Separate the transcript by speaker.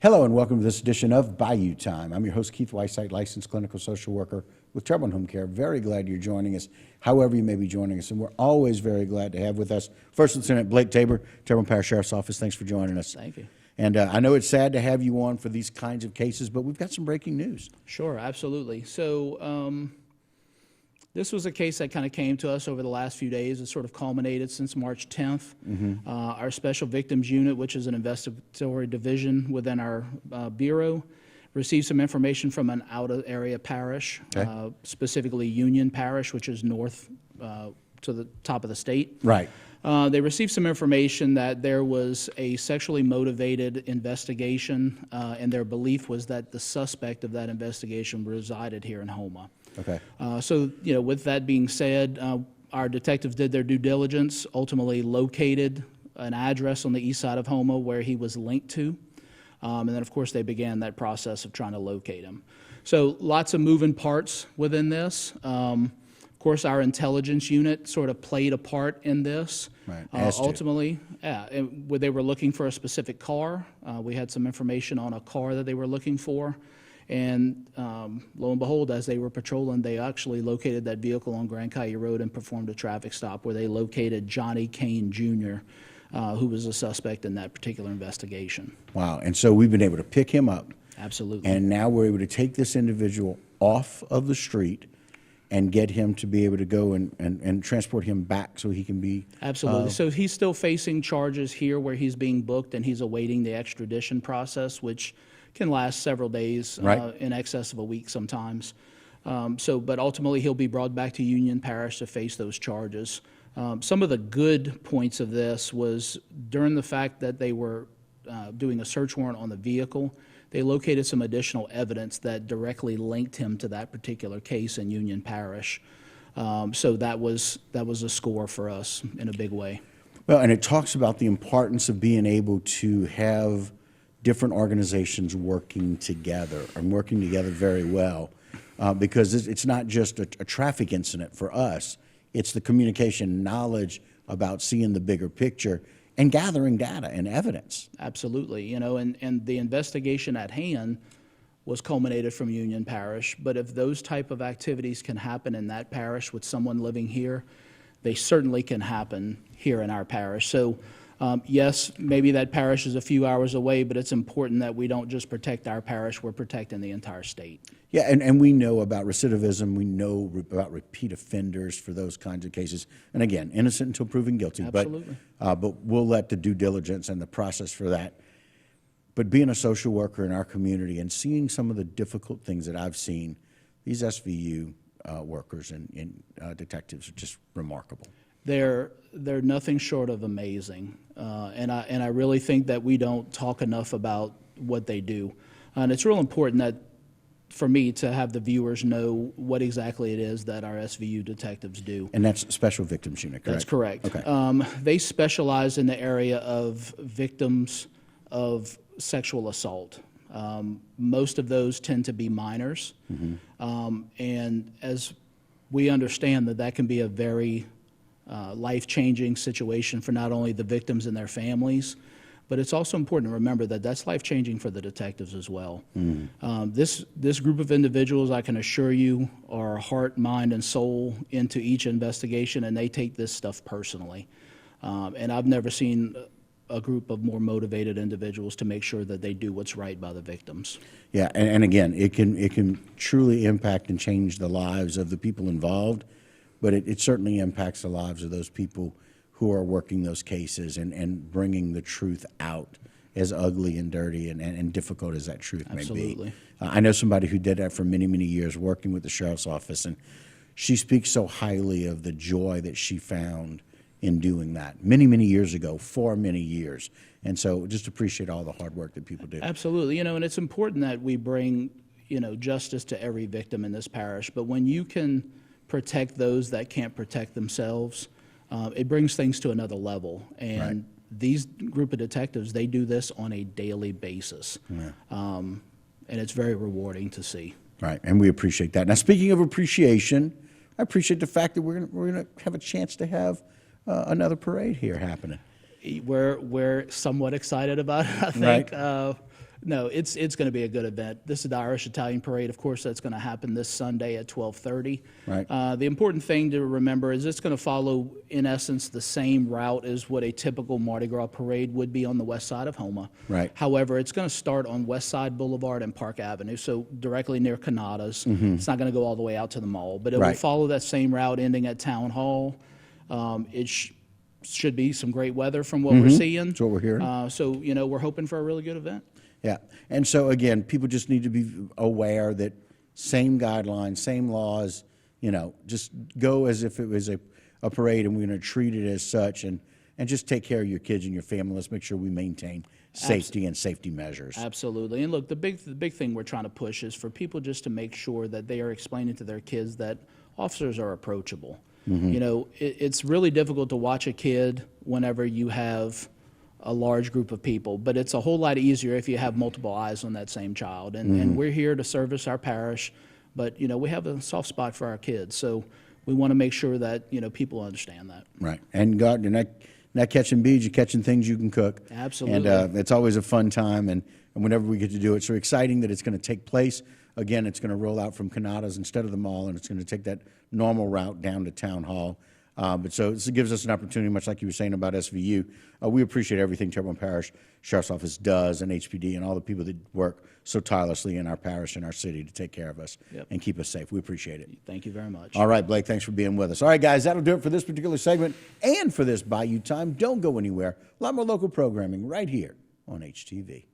Speaker 1: Hello and welcome to this edition of Bayou Time. I'm your host, Keith Whiteside, licensed clinical social worker with Trouble and Home Care. Very glad you're joining us, however you may be joining us, and we're always very glad to have with us First Lieutenant Blake Tabor, Terrebonne Parish Sheriff's Office. Thanks for joining us.
Speaker 2: Thank you.
Speaker 1: And I know it's sad to have you on for these kinds of cases, but we've got some breaking news.
Speaker 2: Sure, absolutely. So this was a case that kind of came to us over the last few days. It sort of culminated since March 10th. Our Special Victims Unit, which is an investigatory division within our Bureau, received some information from an out-of-area parish, specifically Union Parish, which is north to the top of the state.
Speaker 1: Right.
Speaker 2: They received some information that there was a sexually motivated investigation, and their belief was that the suspect of that investigation resided here in Houma.
Speaker 1: Okay.
Speaker 2: So, with that being said, our detectives did their due diligence, ultimately located an address on the east side of Houma where he was linked to, and then, of course, they began that process of trying to locate him. So lots of moving parts within this. Of course, our intelligence unit sort of played a part in this.
Speaker 1: Right.
Speaker 2: Ultimately, they were looking for a specific car. We had some information on a car that they were looking for. And lo and behold, as they were patrolling, they actually located that vehicle on Grand Caillou Road and performed a traffic stop where they located Johnny Kane Jr., who was a suspect in that particular investigation.
Speaker 1: Wow. And so we've been able to pick him up.
Speaker 2: Absolutely.
Speaker 1: And now we're able to take this individual off of the street and get him to be able to go and transport him back so he can be...
Speaker 2: Absolutely. So he's still facing charges here where he's being booked and he's awaiting the extradition process, which can last several days,
Speaker 1: right,
Speaker 2: in excess of a week sometimes. But ultimately he'll be brought back to Union Parish to face those charges. Some of the good points of this was during the fact that they were doing a search warrant on the vehicle, they located some additional evidence that directly linked him to that particular case in Union Parish. So that was a score for us in a big way.
Speaker 1: Well, and it talks about the importance of being able to have different organizations working together and working together very well, because it's not just a traffic incident for us. It's the communication knowledge about seeing the bigger picture and gathering data and evidence.
Speaker 2: Absolutely. And the investigation at hand was culminated from Union Parish, but if those type of activities can happen in that parish with someone living here, they certainly can happen here in our parish. So yes, maybe that parish is a few hours away, but it's important that we don't just protect our parish, we're protecting the entire state.
Speaker 1: Yeah, and we know about recidivism, we know about repeat offenders for those kinds of cases. And again, innocent until proven guilty.
Speaker 2: Absolutely.
Speaker 1: But we'll let the due diligence and the process for that. But being a social worker in our community and seeing some of the difficult things that I've seen, these SVU workers and detectives are just remarkable.
Speaker 2: They're nothing short of amazing, and I really think that we don't talk enough about what they do, and it's real important that for me to have the viewers know what exactly it is that our SVU detectives do.
Speaker 1: And that's Special Victims Unit, correct?
Speaker 2: That's correct.
Speaker 1: Okay.
Speaker 2: They specialize in the area of victims of sexual assault. Most of those tend to be minors, and as we understand that can be a very life-changing situation for not only the victims and their families, but it's also important to remember that that's life-changing for the detectives as well. This group of individuals, I can assure you, are heart, mind, and soul into each investigation, and they take this stuff personally. And I've never seen a group of more motivated individuals to make sure that they do what's right by the victims. Yeah,
Speaker 1: and again, it can truly impact and change the lives of the people involved, but it certainly impacts the lives of those people who are working those cases and bringing the truth out, as ugly and dirty and difficult as that truth may be.
Speaker 2: Absolutely.
Speaker 1: I know somebody who did that for many, many years working with the Sheriff's Office, and she speaks so highly of the joy that she found in doing that many, many years ago, for many years. And so just appreciate all the hard work that people do.
Speaker 2: Absolutely. And it's important that we bring, justice to every victim in this parish, but when you can protect those that can't protect themselves, it brings things to another level. And
Speaker 1: right.
Speaker 2: These group of detectives, they do this on a daily basis. Yeah. And it's very rewarding to see.
Speaker 1: Right, and we appreciate that. Now, speaking of appreciation, I appreciate the fact that we're gonna have a chance to have another parade here happening.
Speaker 2: We're somewhat excited about it, I think.
Speaker 1: Right.
Speaker 2: No, it's going to be a good event. This is the Irish Italian Parade. Of course, that's going to happen this Sunday at 12:30.
Speaker 1: Right.
Speaker 2: The important thing to remember is it's going to follow, in essence, the same route as what a typical Mardi Gras parade would be on the west side of Houma.
Speaker 1: Right.
Speaker 2: However, it's going to start on West Side Boulevard and Park Avenue, so directly near Canada's. It's not going to go all the way out to the mall, but it will
Speaker 1: Right.
Speaker 2: follow that same route ending at Town Hall. It should be some great weather from what we're seeing.
Speaker 1: That's what we're hearing.
Speaker 2: So, we're hoping for a really good event.
Speaker 1: Yeah, and so again, people just need to be aware that same guidelines, same laws, just go as if it was a parade and we're going to treat it as such, and just take care of your kids and your family. Let's make sure we maintain safety and safety measures.
Speaker 2: Absolutely. And look, the big thing we're trying to push is for people just to make sure that they are explaining to their kids that officers are approachable. It's really difficult to watch a kid whenever you have a large group of people, but it's a whole lot easier if you have multiple eyes on that same child. And we're here to service our parish, but we have a soft spot for our kids, so we want to make sure that people understand that.
Speaker 1: Right, and God, you're not catching beads, you're catching things you can cook.
Speaker 2: Absolutely.
Speaker 1: And it's always a fun time, and whenever we get to do it, so exciting that it's going to take place. Again, it's going to roll out from Canada's instead of the mall, and it's going to take that normal route down to Town Hall. But so this gives us an opportunity, much like you were saying about SVU. We appreciate everything Terrebonne Parish Sheriff's Office does, and HPD, and all the people that work so tirelessly in our parish and our city to take care of us and keep us safe. We appreciate it.
Speaker 2: Thank you very much.
Speaker 1: All right, Blake, thanks for being with us. All right, guys, that'll do it for this particular segment and for this Bayou Time. Don't go anywhere. A lot more local programming right here on HTV.